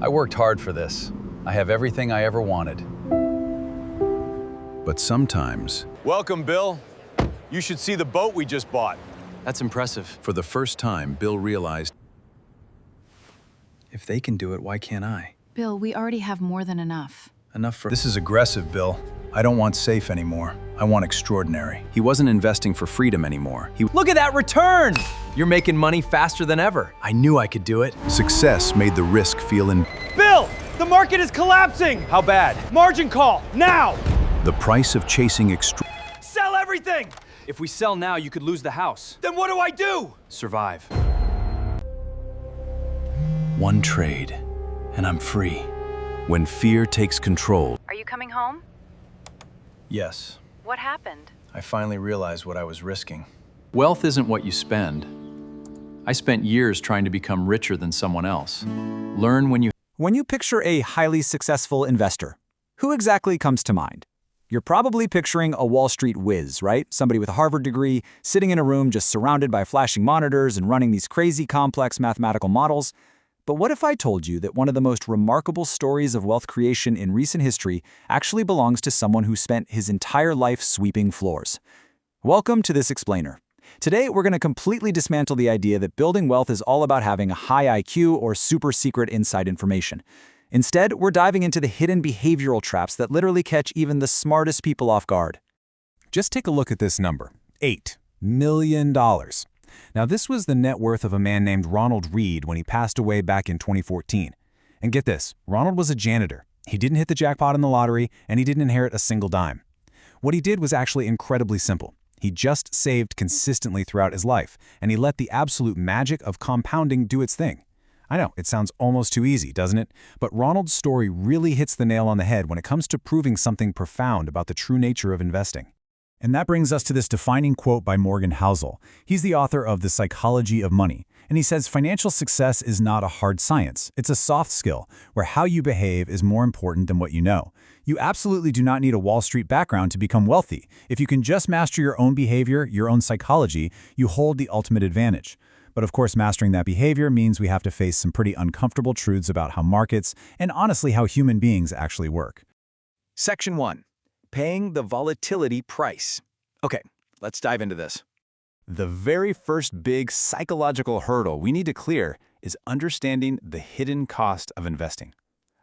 I worked hard for this. I have everything I ever wanted. But sometimes, Welcome, Bill. You should see the boat we just bought. That's impressive. for the first time, Bill realized, If they can do it, why can't I? Bill, we already have more than enough. Enough for... this is aggressive, Bill. I don't want safe anymore. I want extraordinary. He wasn't investing for freedom anymore. Look at that return! You're making money faster than ever. I knew I could do it. Success made the risk feel Bill, the market is collapsing. How bad? Margin call, now. the price of chasing Sell everything. If we sell now, you could lose the house. Then what do I do? Survive. one trade, and I'm free. When fear takes control, Are you coming home? Yes. What happened? I finally realized what I was risking. Wealth isn't what you spend. I spent years trying to become richer than someone else. Learn when you... When you picture a highly successful investor, who exactly comes to mind? You're probably picturing a Wall Street whiz, right? Somebody with a Harvard degree, sitting in a room just surrounded by flashing monitors and running these crazy complex mathematical models. But what if I told you that one of the most remarkable stories of wealth creation in recent history actually belongs to someone who spent his entire life sweeping floors? Welcome to This Explainer. Today, we're going to completely dismantle the idea that building wealth is all about having a high IQ or super secret inside information. Instead, we're diving into the hidden behavioral traps that literally catch even the smartest people off guard. Just take a look at this number, $8 million. Now, this was the net worth of a man named Ronald Reed when he passed away back in 2014. And get this, Ronald was a janitor. He didn't hit the jackpot in the lottery, and he didn't inherit a single dime. What he did was actually incredibly simple. He just saved consistently throughout his life, and he let the absolute magic of compounding do its thing. I know, it sounds almost too easy, doesn't it? But Ronald's story really hits the nail on the head when it comes to proving something profound about the true nature of investing. And that brings us to this defining quote by Morgan Housel. He's the author of The Psychology of Money, and he says financial success is not a hard science. It's a soft skill, where how you behave is more important than what you know. You absolutely do not need a Wall Street background to become wealthy. If you can just master your own behavior, your own psychology, you hold the ultimate advantage. But of course, mastering that behavior means we have to face some pretty uncomfortable truths about how markets, and honestly how human beings actually work. Section 1. Paying the volatility price. Okay, let's dive into this. The very first big psychological hurdle we need to clear is understanding the hidden cost of investing.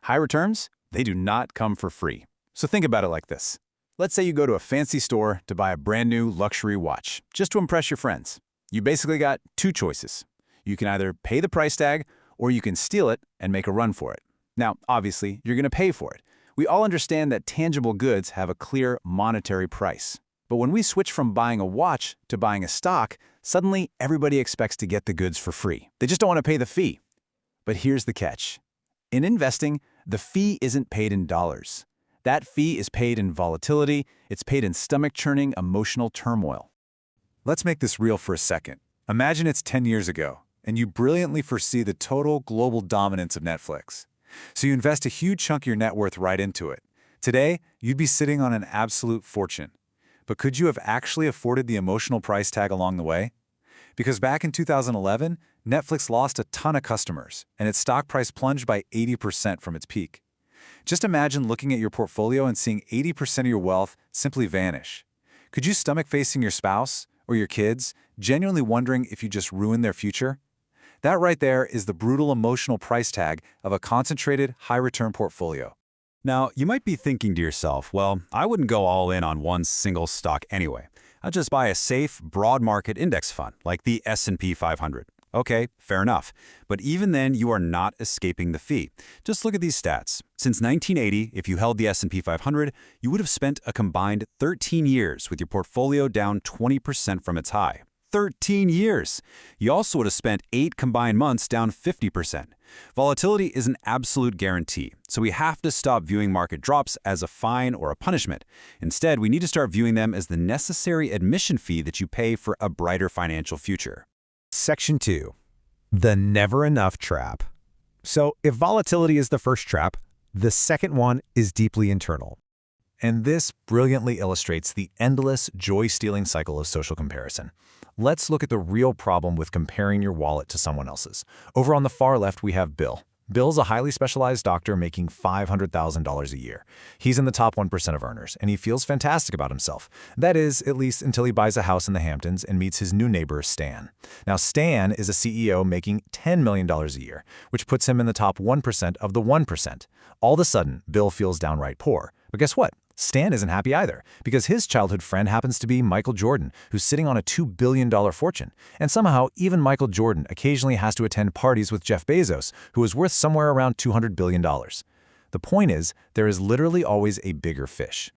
High returns, they do not come for free. So think about it like this. Let's say you go to a fancy store to buy a brand new luxury watch, just to impress your friends. You basically got two choices. You can either pay the price tag, or you can steal it and make a run for it. Now, obviously, you're going to pay for it. We all understand that tangible goods have a clear monetary price. But when we switch from buying a watch to buying a stock, suddenly everybody expects to get the goods for free. They just don't want to pay the fee. But here's the catch. In investing, the fee isn't paid in dollars. That fee is paid in volatility. It's paid in stomach-churning emotional turmoil. Let's make this real for a second. Imagine it's 10 years ago, and you brilliantly foresee the total global dominance of Netflix. So you invest a huge chunk of your net worth right into it. Today, you'd be sitting on an absolute fortune. But could you have actually afforded the emotional price tag along the way? Because back in 2011, Netflix lost a ton of customers, and its stock price plunged by 80% from its peak. Just imagine looking at your portfolio and seeing 80% of your wealth simply vanish. Could you stomach facing your spouse or your kids, genuinely wondering if you just ruined their future? That right there is the brutal emotional price tag of a concentrated, high-return portfolio. Now, you might be thinking to yourself, well, I wouldn't go all in on one single stock anyway. I'll just buy a safe, broad market index fund, like the S&P 500. Okay, fair enough. But even then, you are not escaping the fee. Just look at these stats. Since 1980, if you held the S&P 500, you would have spent a combined 13 years with your portfolio down 20% from its high. 13 years! You also would have spent 8 combined months down 50%. Volatility is an absolute guarantee, so we have to stop viewing market drops as a fine or a punishment. Instead, we need to start viewing them as the necessary admission fee that you pay for a brighter financial future. Section 2. The never enough trap. So if volatility is the first trap, the second one is deeply internal. And this brilliantly illustrates the endless, joy-stealing cycle of social comparison. Let's look at the real problem with comparing your wallet to someone else's. Over on the far left, we have Bill. Bill's a highly specialized doctor making $500,000 a year. He's in the top 1% of earners, and he feels fantastic about himself. That is, at least until he buys a house in the Hamptons and meets his new neighbor, Stan. Now, Stan is a CEO making $10 million a year, which puts him in the top 1% of the 1%. All of a sudden, Bill feels downright poor. But guess what? Stan isn't happy either, because his childhood friend happens to be Michael Jordan, who's sitting on a $2 billion fortune. And somehow, even Michael Jordan occasionally has to attend parties with Jeff Bezos, who is worth somewhere around $200 billion. The point is, there is literally always a bigger fish.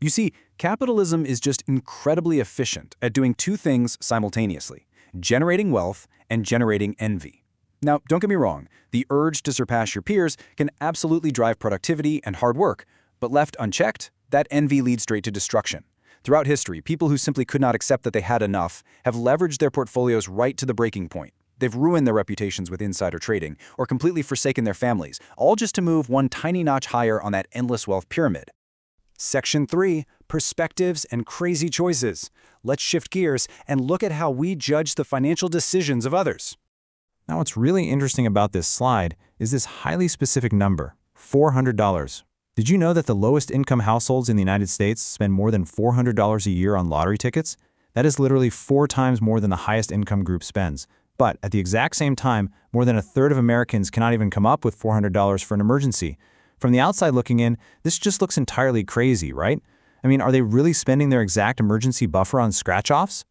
You see, capitalism is just incredibly efficient at doing two things simultaneously: generating wealth and generating envy. Now, don't get me wrong, the urge to surpass your peers can absolutely drive productivity and hard work, but left unchecked, that envy leads straight to destruction. Throughout history, people who simply could not accept that they had enough have leveraged their portfolios right to the breaking point. They've ruined their reputations with insider trading or completely forsaken their families, all just to move one tiny notch higher on that endless wealth pyramid. Section 3, Perspectives and Crazy Choices. Let's shift gears and look at how we judge the financial decisions of others. Now, what's really interesting about this slide is this highly specific number, $400. Did you know that the lowest income households in the United States spend more than $400 a year on lottery tickets? That is literally 4 times more than the highest income group spends. But at the exact same time, more than a third of Americans cannot even come up with $400 for an emergency. From the outside looking in, this just looks entirely crazy, right? I mean, are they really spending their exact emergency buffer on scratch-offs?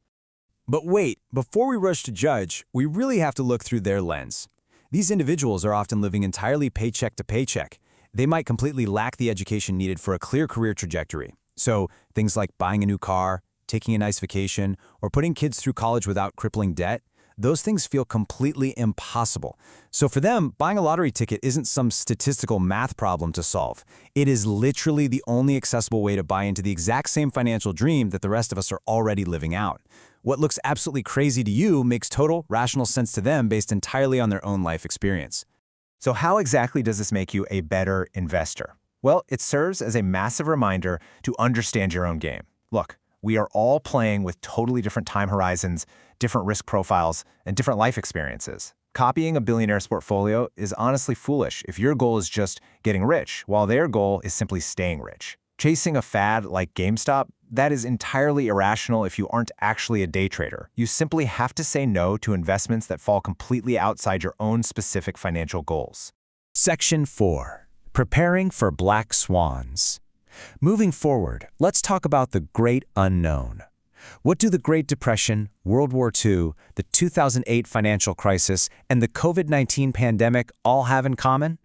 But wait, before we rush to judge, we really have to look through their lens. These individuals are often living entirely paycheck to paycheck. They might completely lack the education needed for a clear career trajectory. So things like buying a new car, taking a nice vacation, or putting kids through college without crippling debt, those things feel completely impossible. So for them, buying a lottery ticket isn't some statistical math problem to solve. It is literally the only accessible way to buy into the exact same financial dream that the rest of us are already living out. What looks absolutely crazy to you makes total, rational sense to them based entirely on their own life experience. So how exactly does this make you a better investor? Well, it serves as a massive reminder to understand your own game. Look, we are all playing with totally different time horizons, different risk profiles, and different life experiences. Copying a billionaire's portfolio is honestly foolish if your goal is just getting rich, while their goal is simply staying rich. Chasing a fad like GameStop, that is entirely irrational if you aren't actually a day trader. You simply have to say no to investments that fall completely outside your own specific financial goals. Section 4. Preparing for Black Swans. Moving forward, let's talk about the great unknown. What do the Great Depression, World War II, the 2008 financial crisis, and the COVID-19 pandemic all have in common?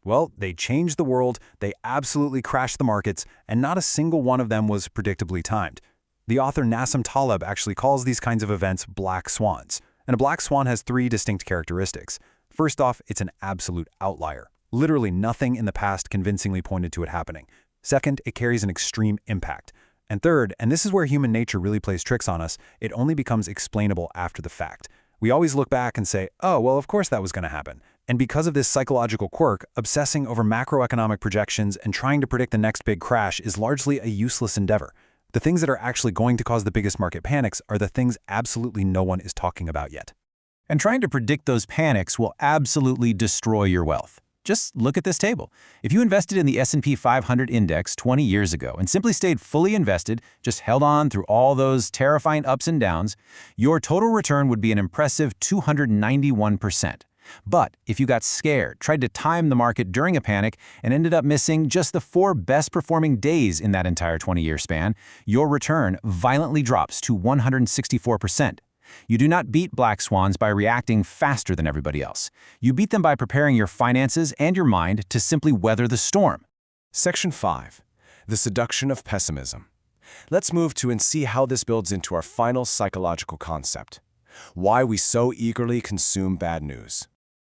Well, they changed the world, they absolutely crashed the markets, and not a single one of them was predictably timed. The author Nassim Taleb actually calls these kinds of events black swans. And a black swan has 3 distinct characteristics. First off, it's an absolute outlier. Literally nothing in the past convincingly pointed to it happening. Second, it carries an extreme impact. And third, and this is where human nature really plays tricks on us, it only becomes explainable after the fact. We always look back and say, oh, well, of course that was going to happen. And because of this psychological quirk, obsessing over macroeconomic projections and trying to predict the next big crash is largely a useless endeavor. The things that are actually going to cause the biggest market panics are the things absolutely no one is talking about yet. And trying to predict those panics will absolutely destroy your wealth. Just look at this table. If you invested in the S&P 500 index 20 years ago and simply stayed fully invested, just held on through all those terrifying ups and downs, your total return would be an impressive 291%. But if you got scared, tried to time the market during a panic, and ended up missing just the 4 best performing days in that entire 20-year span, your return violently drops to 164%. You do not beat black swans by reacting faster than everybody else. You beat them by preparing your finances and your mind to simply weather the storm. Section 5. The Seduction of Pessimism. Let's move to and see how this builds into our final psychological concept: why we so eagerly consume bad news.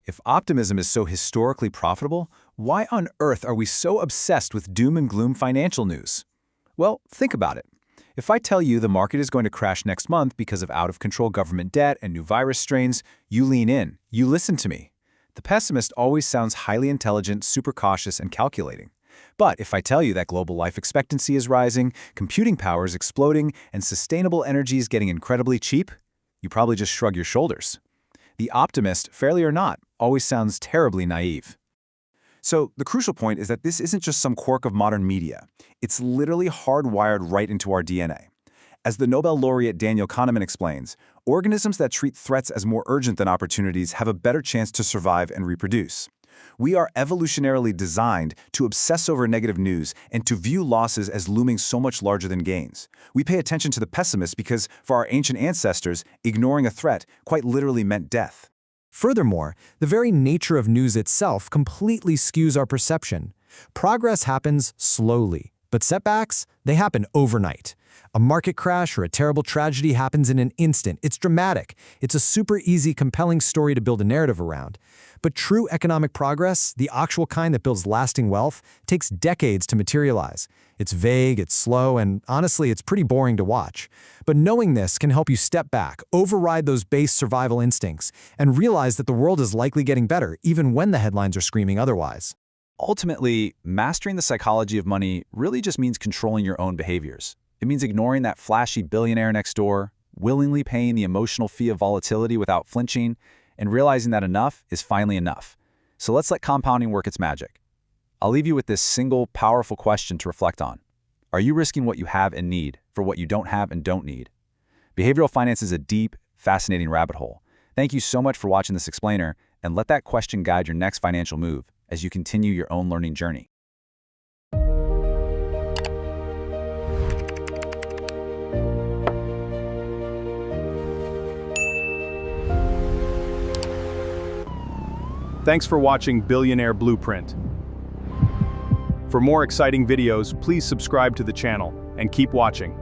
If optimism is so historically profitable, why on earth are we so obsessed with doom and gloom financial news? Well, think about it. If I tell you the market is going to crash next month because of out-of-control government debt and new virus strains, you lean in, you listen to me. The pessimist always sounds highly intelligent, super cautious, and calculating. But if I tell you that global life expectancy is rising, computing power is exploding, and sustainable energy is getting incredibly cheap, you probably just shrug your shoulders. The optimist, fairly or not, always sounds terribly naive. So the crucial point is that this isn't just some quirk of modern media. It's literally hardwired right into our DNA. As the Nobel laureate Daniel Kahneman explains, organisms that treat threats as more urgent than opportunities have a better chance to survive and reproduce. We are evolutionarily designed to obsess over negative news and to view losses as looming so much larger than gains. We pay attention to the pessimists because, for our ancient ancestors, ignoring a threat quite literally meant death. Furthermore, the very nature of news itself completely skews our perception. Progress happens slowly, but setbacks, they happen overnight. A market crash or a terrible tragedy happens in an instant. It's dramatic. It's a super easy, compelling story to build a narrative around. But true economic progress, the actual kind that builds lasting wealth, takes decades to materialize. It's vague, it's slow, and honestly, it's pretty boring to watch. But knowing this can help you step back, override those base survival instincts, and realize that the world is likely getting better, even when the headlines are screaming otherwise. Ultimately, mastering the psychology of money really just means controlling your own behaviors. It means ignoring that flashy billionaire next door, willingly paying the emotional fee of volatility without flinching, and realizing that enough is finally enough. So let's let compounding work its magic. I'll leave you with this single, powerful question to reflect on. Are you risking what you have and need for what you don't have and don't need? Behavioral finance is a deep, fascinating rabbit hole. Thank you so much for watching this explainer, and let that question guide your next financial move as you continue your own learning journey. Thanks for watching Billionaire Blueprint. For more exciting videos, please subscribe to the channel and keep watching.